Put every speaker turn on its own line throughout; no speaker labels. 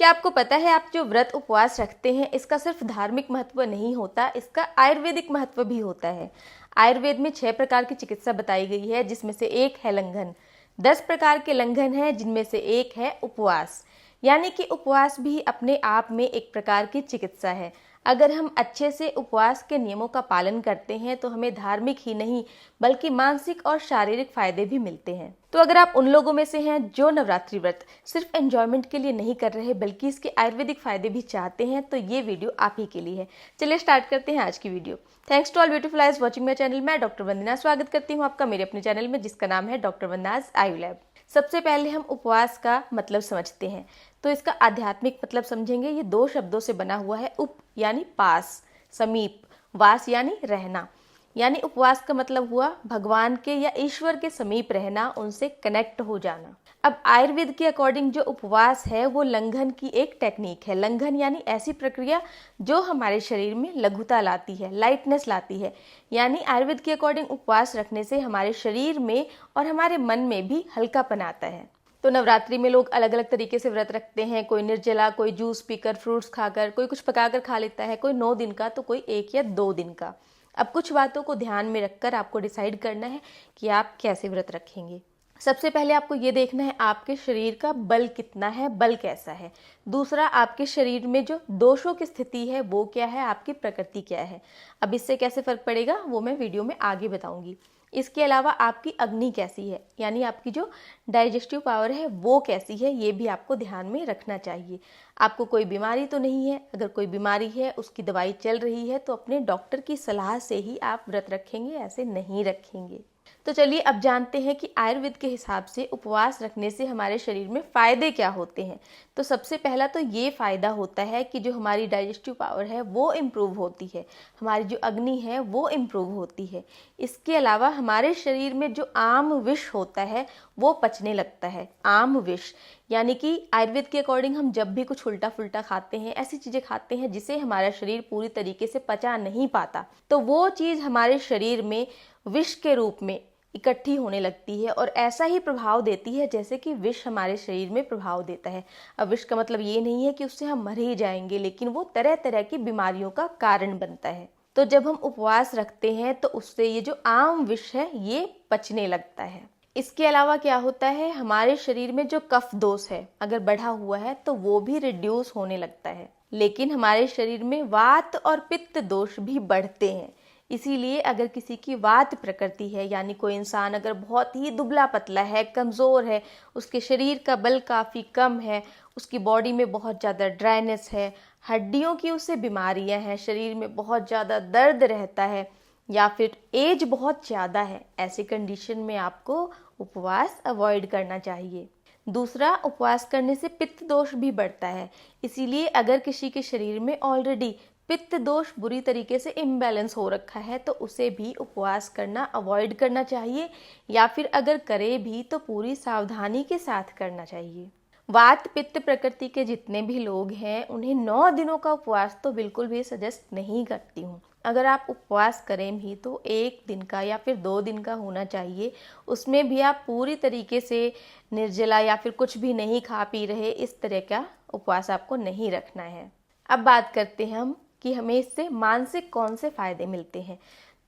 क्या आपको पता है आप जो व्रत उपवास रखते हैं इसका सिर्फ धार्मिक महत्व नहीं होता, इसका आयुर्वेदिक महत्व भी होता है। आयुर्वेद में 6 प्रकार की चिकित्सा बताई गई है, जिसमें से एक है लंघन। 10 प्रकार के लंघन हैं, जिनमें से एक है उपवास। यानी कि उपवास भी अपने आप में एक प्रकार की चिकित्सा है। अगर हम अच्छे से उपवास के नियमों का पालन करते हैं तो हमें धार्मिक ही नहीं बल्कि मानसिक और शारीरिक फायदे भी मिलते हैं। तो अगर आप उन लोगों में से हैं जो नवरात्रि व्रत सिर्फ एंजॉयमेंट के लिए नहीं कर रहे बल्कि इसके आयुर्वेदिक फायदे भी चाहते हैं, तो ये वीडियो आप ही के लिए है। चलिए स्टार्ट करते हैं आज की video. Thanks to all beautiful eyes watching my channel. मैं डॉक्टर वंदना स्वागत करती हूँ आपका मेरे अपने चैनल में, जिसका नाम है डॉक्टर वंदनाज आयु लैब। सबसे पहले हम उपवास का मतलब समझते हैं। तो इसका आध्यात्मिक मतलब समझेंगे। ये 2 शब्दों से बना हुआ है। उप यानी पास, समीप, वास यानी रहना। यानी उपवास का मतलब हुआ भगवान के या ईश्वर के समीप रहना, उनसे कनेक्ट हो जाना। अब आयुर्वेद के अकॉर्डिंग जो उपवास है वो लंघन की एक टेक्निक है। लंघन यानी ऐसी प्रक्रिया जो हमारे शरीर में लघुता लाती है, लाइटनेस लाती है। यानी आयुर्वेद के अकॉर्डिंग उपवास रखने से हमारे शरीर में और हमारे मन में भी हल्कापन आता है। तो नवरात्रि में लोग अलग अलग तरीके से व्रत रखते हैं। कोई निर्जला, कोई जूस पीकर, फ्रूट्स खाकर, कोई कुछ पकाकर खा लेता है, कोई 9 दिन का तो कोई 1 या 2 दिन का। अब कुछ बातों को ध्यान में रखकर आपको डिसाइड करना है कि आप कैसे व्रत रखेंगे। सबसे पहले आपको ये देखना है आपके शरीर का बल कितना है, बल कैसा है। दूसरा, आपके शरीर में जो दोषों की स्थिति है वो क्या है, आपकी प्रकृति क्या है। अब इससे कैसे फर्क पड़ेगा वो मैं वीडियो में आगे बताऊंगी। इसके अलावा आपकी अग्नि कैसी है, यानी आपकी जो डाइजेस्टिव पावर है वो कैसी है, ये भी आपको ध्यान में रखना चाहिए। आपको कोई बीमारी तो नहीं है। अगर कोई बीमारी है, उसकी दवाई चल रही है, तो अपने डॉक्टर की सलाह से ही आप व्रत रखेंगे, ऐसे नहीं रखेंगे। तो चलिए अब जानते हैं कि आयुर्वेद के हिसाब से उपवास रखने से हमारे शरीर में फ़ायदे क्या होते हैं। तो सबसे पहला तो ये फ़ायदा होता है कि जो हमारी डाइजेस्टिव पावर है वो इम्प्रूव होती है, हमारी जो अग्नि है वो इम्प्रूव होती है। इसके अलावा हमारे शरीर में जो आम विष होता है वो पचने लगता है। आम विष यानी कि आयुर्वेद के अकॉर्डिंग हम जब भी कुछ उल्टा फुल्टा खाते हैं, ऐसी चीज़ें खाते हैं जिसे हमारा शरीर पूरी तरीके से पचा नहीं पाता, तो वो चीज़ हमारे शरीर में विष के रूप में इकट्ठी होने लगती है और ऐसा ही प्रभाव देती है जैसे कि विष हमारे शरीर में प्रभाव देता है। अब विष का मतलब ये नहीं है कि उससे हम मर ही जाएंगे, लेकिन वो तरह तरह की बीमारियों का कारण बनता है। तो जब हम उपवास रखते हैं तो उससे ये जो आम विष है ये पचने लगता है। इसके अलावा क्या होता है, हमारे शरीर में जो कफ दोष है अगर बढ़ा हुआ है तो वो भी रिड्यूस होने लगता है। लेकिन हमारे शरीर में वात और पित्त दोष भी बढ़ते हैं। इसीलिए अगर किसी की वात प्रकृति है, यानी कोई इंसान अगर बहुत ही दुबला पतला है, कमज़ोर है, उसके शरीर का बल काफ़ी कम है, उसकी बॉडी में बहुत ज़्यादा ड्राइनेस है, हड्डियों की उससे बीमारियां हैं, शरीर में बहुत ज़्यादा दर्द रहता है, या फिर एज बहुत ज़्यादा है, ऐसी कंडीशन में आपको उपवास अवॉइड करना चाहिए। दूसरा, उपवास करने से पित्त दोष भी बढ़ता है। इसीलिए अगर किसी के शरीर में ऑलरेडी पित्त दोष बुरी तरीके से इम्बैलेंस हो रखा है तो उसे भी उपवास करना अवॉइड करना चाहिए, या फिर अगर करे भी तो पूरी सावधानी के साथ करना चाहिए। वात पित्त प्रकृति के जितने भी लोग हैं उन्हें 9 दिनों का उपवास तो बिल्कुल भी सजेस्ट नहीं करती हूँ। अगर आप उपवास करें भी तो 1 दिन का या फिर 2 दिन का होना चाहिए। उसमें भी आप पूरी तरीके से निर्जला या फिर कुछ भी नहीं खा पी रहे, इस तरह का उपवास आपको नहीं रखना है। अब बात करते हैं हम कि हमें इससे मानसिक कौन से फायदे मिलते हैं।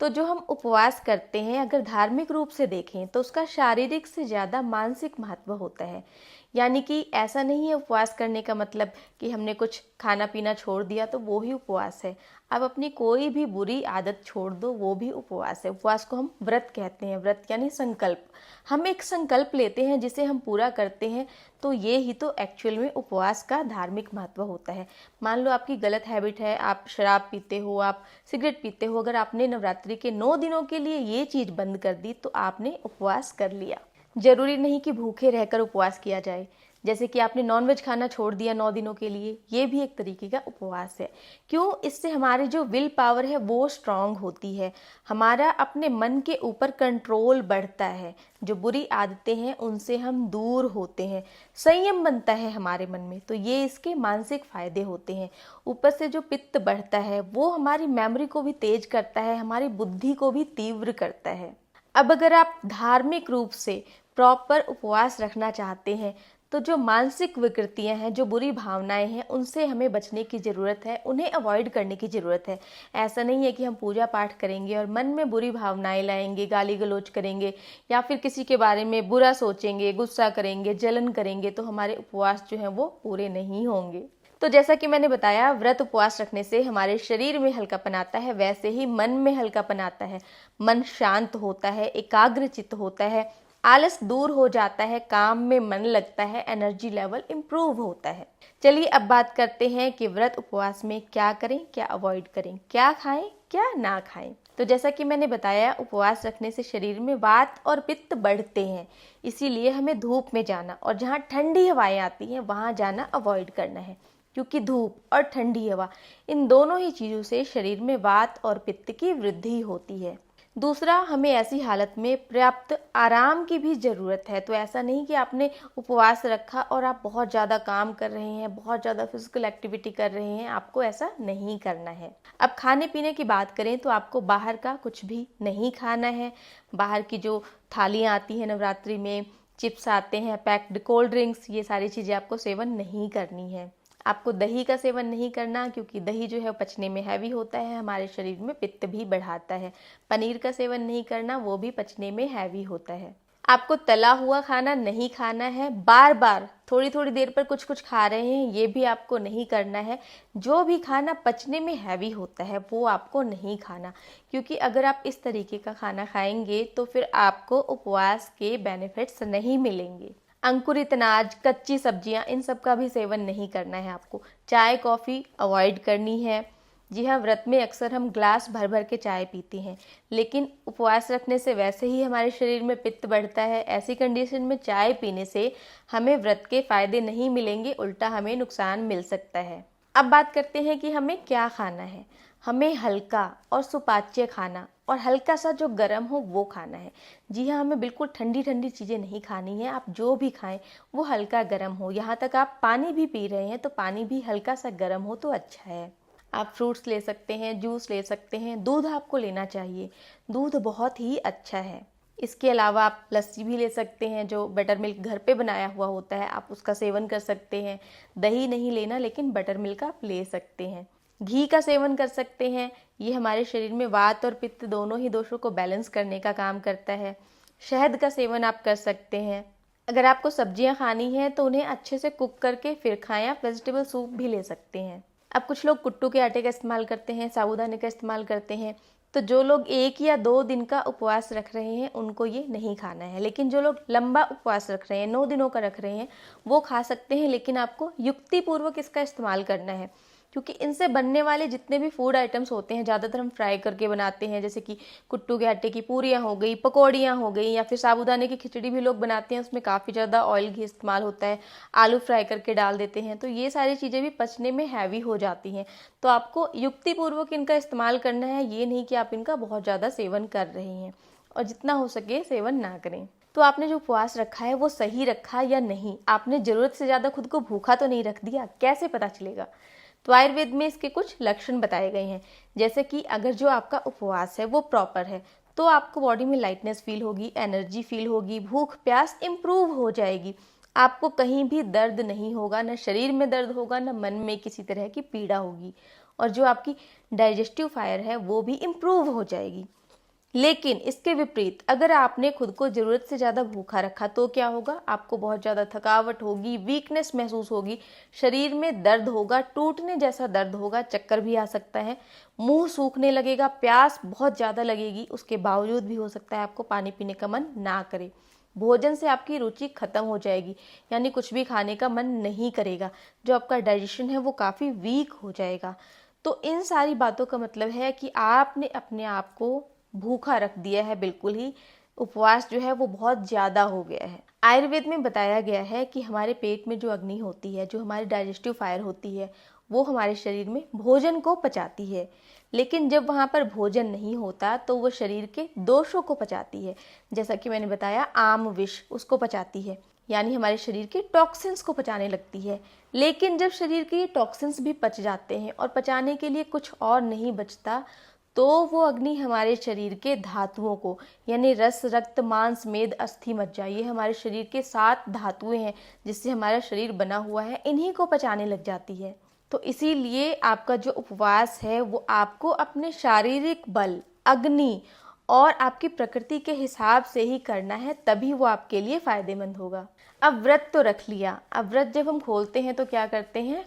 तो जो हम उपवास करते हैं अगर धार्मिक रूप से देखें तो उसका शारीरिक से ज़्यादा मानसिक महत्व होता है। यानी कि ऐसा नहीं है उपवास करने का मतलब कि हमने कुछ खाना पीना छोड़ दिया तो वो ही उपवास है। अब अपनी कोई भी बुरी आदत छोड़ दो, वो भी उपवास है। उपवास को हम व्रत कहते हैं। व्रत यानी संकल्प। हम एक संकल्प लेते हैं जिसे हम पूरा करते हैं, तो ये ही तो एक्चुअल में उपवास का धार्मिक महत्व होता है। मान लो आपकी गलत हैबिट है, आप शराब पीते हो, आप सिगरेट पीते हो, अगर आपने नवरात्रि के 9 दिनों के लिए ये चीज़ बंद कर दी तो आपने उपवास कर लिया। जरूरी नहीं कि भूखे रहकर उपवास किया जाए। जैसे कि आपने नॉनवेज खाना छोड़ दिया 9 दिनों के लिए, ये भी एक तरीके का उपवास है। क्यों? इससे हमारी जो विल पावर है वो स्ट्रांग होती है, हमारा अपने मन के ऊपर कंट्रोल बढ़ता है, जो बुरी आदतें हैं उनसे हम दूर होते हैं, संयम बनता है हमारे मन में। तो ये इसके मानसिक फायदे होते हैं। ऊपर से जो पित्त बढ़ता है वो हमारी मेमोरी को भी तेज करता है, हमारी बुद्धि को भी तीव्र करता है। अब अगर आप धार्मिक रूप से प्रॉपर उपवास रखना चाहते हैं तो जो मानसिक विकृतियां हैं, जो बुरी भावनाएं हैं, उनसे हमें बचने की ज़रूरत है, उन्हें अवॉइड करने की ज़रूरत है। ऐसा नहीं है कि हम पूजा पाठ करेंगे और मन में बुरी भावनाएं लाएंगे, गाली गलौज करेंगे या फिर किसी के बारे में बुरा सोचेंगे, गुस्सा करेंगे, जलन करेंगे, तो हमारे उपवास जो हैं वो पूरे नहीं होंगे। तो जैसा कि मैंने बताया, व्रत उपवास रखने से हमारे शरीर में हल्कापन आता है, वैसे ही मन में हल्कापन आता है। मन शांत होता है, एकाग्रचित्त होता है, आलस दूर हो जाता है, काम में मन लगता है, एनर्जी लेवल इम्प्रूव होता है। चलिए अब बात करते हैं कि व्रत उपवास में क्या करें, क्या अवॉइड करें, क्या खाएं, क्या ना खाएं। तो जैसा कि मैंने बताया, उपवास रखने से शरीर में वात और पित्त बढ़ते हैं, इसीलिए हमें धूप में जाना और जहाँ ठंडी हवाएं आती हैं वहाँ जाना अवॉइड करना है, क्योंकि धूप और ठंडी हवा, इन दोनों ही चीज़ों से शरीर में वात और पित्त की वृद्धि होती है। दूसरा, हमें ऐसी हालत में पर्याप्त आराम की भी ज़रूरत है। तो ऐसा नहीं कि आपने उपवास रखा और आप बहुत ज़्यादा काम कर रहे हैं, बहुत ज़्यादा फिजिकल एक्टिविटी कर रहे हैं, आपको ऐसा नहीं करना है। अब खाने पीने की बात करें तो आपको बाहर का कुछ भी नहीं खाना है। बाहर की जो थालियाँ आती हैं नवरात्रि में, चिप्स आते हैं, पैक्ड कोल्ड ड्रिंक्स, ये सारी चीज़ें आपको सेवन नहीं करनी है। आपको दही का सेवन नहीं करना, क्योंकि दही जो है पचने में हैवी होता है, हमारे शरीर में पित्त भी बढ़ाता है। पनीर का सेवन नहीं करना, वो भी पचने में हैवी होता है। आपको तला हुआ खाना नहीं खाना है। बार बार थोड़ी थोड़ी देर पर कुछ कुछ खा रहे हैं, ये भी आपको नहीं करना है। जो भी खाना पचने में हैवी होता है वो आपको नहीं खाना, क्योंकि अगर आप इस तरीके का खाना खाएंगे तो फिर आपको उपवास के बेनिफिट्स नहीं मिलेंगे। अंकुरित अनाज, कच्ची सब्जियां, इन सब का भी सेवन नहीं करना है आपको। चाय कॉफ़ी अवॉइड करनी है। जी हाँ, व्रत में अक्सर हम ग्लास भर भर के चाय पीते हैं, लेकिन उपवास रखने से वैसे ही हमारे शरीर में पित्त बढ़ता है। ऐसी कंडीशन में चाय पीने से हमें व्रत के फायदे नहीं मिलेंगे, उल्टा हमें नुकसान मिल सकता है। अब बात करते हैं कि हमें क्या खाना है। हमें हल्का और सुपाच्य खाना और हल्का सा जो गर्म हो वो खाना है। जी हाँ, हमें बिल्कुल ठंडी ठंडी चीज़ें नहीं खानी है। आप जो भी खाएं वो हल्का गर्म हो। यहाँ तक आप पानी भी पी रहे हैं तो पानी भी हल्का सा गर्म हो तो अच्छा है। आप फ्रूट्स ले सकते हैं, जूस ले सकते हैं, दूध आपको लेना चाहिए, दूध बहुत ही अच्छा है। इसके अलावा आप लस्सी भी ले सकते हैं, जो बटर मिल्क घर पे बनाया हुआ होता है, आप उसका सेवन कर सकते हैं। दही नहीं लेना, लेकिन बटर मिल्क आप ले सकते हैं। घी का सेवन कर सकते हैं, ये हमारे शरीर में वात और पित्त दोनों ही दोषों को बैलेंस करने का काम करता है। शहद का सेवन आप कर सकते हैं। अगर आपको सब्जियां खानी हैं तो उन्हें अच्छे से कुक करके फिर खाएं। आप वेजिटेबल सूप भी ले सकते हैं। अब कुछ लोग कुट्टू के आटे का इस्तेमाल करते हैं, साबूदाने का इस्तेमाल करते हैं, तो जो लोग 1 या 2 दिन का उपवास रख रहे हैं उनको ये नहीं खाना है। लेकिन जो लोग लंबा उपवास रख रहे हैं, 9 दिनों का रख रहे हैं, वो खा सकते हैं, लेकिन आपको युक्तिपूर्वक इसका इस्तेमाल करना है, क्योंकि इनसे बनने वाले जितने भी फूड आइटम्स होते हैं ज़्यादातर हम फ्राई करके बनाते हैं। जैसे कि कुट्टू के आटे की पूरियाँ हो गई, पकौड़ियाँ हो गई, या फिर साबूदाने की खिचड़ी भी लोग बनाते हैं, उसमें काफ़ी ज़्यादा ऑयल घी इस्तेमाल होता है। आलू फ्राई करके डाल देते हैं, तो ये सारी चीज़ें भी पचने में हैवी हो जाती हैं। तो आपको युक्तिपूर्वक इनका इस्तेमाल करना है, ये नहीं कि आप इनका बहुत ज़्यादा सेवन कर रहे हैं, और जितना हो सके सेवन ना करें। तो आपने जो उपवास रखा है वो सही रखा या नहीं, आपने ज़रूरत से ज़्यादा खुद को भूखा तो नहीं रख दिया, कैसे पता चलेगा? तो आयुर्वेद में इसके कुछ लक्षण बताए गए हैं, जैसे कि अगर जो आपका उपवास है वो प्रॉपर है तो आपको बॉडी में लाइटनेस फील होगी, एनर्जी फील होगी, भूख प्यास इम्प्रूव हो जाएगी, आपको कहीं भी दर्द नहीं होगा, न शरीर में दर्द होगा, न मन में किसी तरह की पीड़ा होगी, और जो आपकी डाइजेस्टिव फायर है वो भी इम्प्रूव हो जाएगी। लेकिन इसके विपरीत अगर आपने खुद को ज़रूरत से ज़्यादा भूखा रखा तो क्या होगा? आपको बहुत ज़्यादा थकावट होगी, वीकनेस महसूस होगी, शरीर में दर्द होगा, टूटने जैसा दर्द होगा, चक्कर भी आ सकता है, मुंह सूखने लगेगा, प्यास बहुत ज़्यादा लगेगी, उसके बावजूद भी हो सकता है आपको पानी पीने का मन ना करे। भोजन से आपकी रुचि खत्म हो जाएगी, यानी कुछ भी खाने का मन नहीं करेगा, जो आपका डाइजेशन है वो काफ़ी वीक हो जाएगा। तो इन सारी बातों का मतलब है कि आपने अपने आप को भूखा रख दिया है, बिल्कुल ही उपवास जो है वो बहुत ज़्यादा हो गया है। आयुर्वेद में बताया गया है कि हमारे पेट में जो अग्नि होती है, जो हमारी डाइजेस्टिव फायर होती है, वो हमारे शरीर में भोजन को पचाती है, लेकिन जब वहाँ पर भोजन नहीं होता तो वो शरीर के दोषों को पचाती है। जैसा कि मैंने बताया, आम विष उसको पचाती है, यानी हमारे शरीर के टॉक्सिन्स को पचाने लगती है। लेकिन जब शरीर के ये टॉक्सिन्स भी पच जाते हैं और पचाने के लिए कुछ और नहीं बचता, तो वो अग्नि हमारे शरीर के धातुओं को, यानी रस, रक्त, मांस, मेद, अस्थि, मज्जा, ये हमारे शरीर के 7 धातुएं हैं जिससे हमारा शरीर बना हुआ है, इन्हीं को पचाने लग जाती है। तो इसीलिए आपका जो उपवास है वो आपको अपने शारीरिक बल, अग्नि और आपकी प्रकृति के हिसाब से ही करना है, तभी वो आपके लिए फायदेमंद होगा। अब व्रत तो रख लिया, अब व्रत जब हम खोलते हैं तो क्या करते हैं,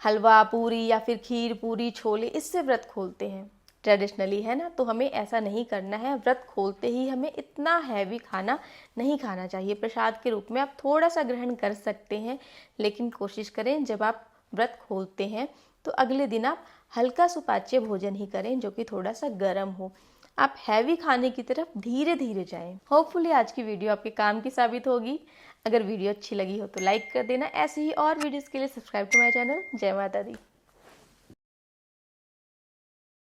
हलवा पूरी या फिर खीर पूरी छोले, इससे व्रत खोलते हैं ट्रेडिशनली, है ना। तो हमें ऐसा नहीं करना है। व्रत खोलते ही हमें इतना हैवी खाना नहीं खाना चाहिए। प्रसाद के रूप में आप थोड़ा सा ग्रहण कर सकते हैं, लेकिन कोशिश करें जब आप व्रत खोलते हैं तो अगले दिन आप हल्का सुपाच्य भोजन ही करें जो कि थोड़ा सा गर्म हो। आप हैवी खाने की तरफ धीरे धीरे जाएं। होपफुली आज की वीडियो आपके काम की साबित होगी। अगर वीडियो अच्छी लगी हो तो लाइक कर देना। ऐसे ही और वीडियोस के लिए सब्सक्राइब टू माय चैनल। जय माता दी।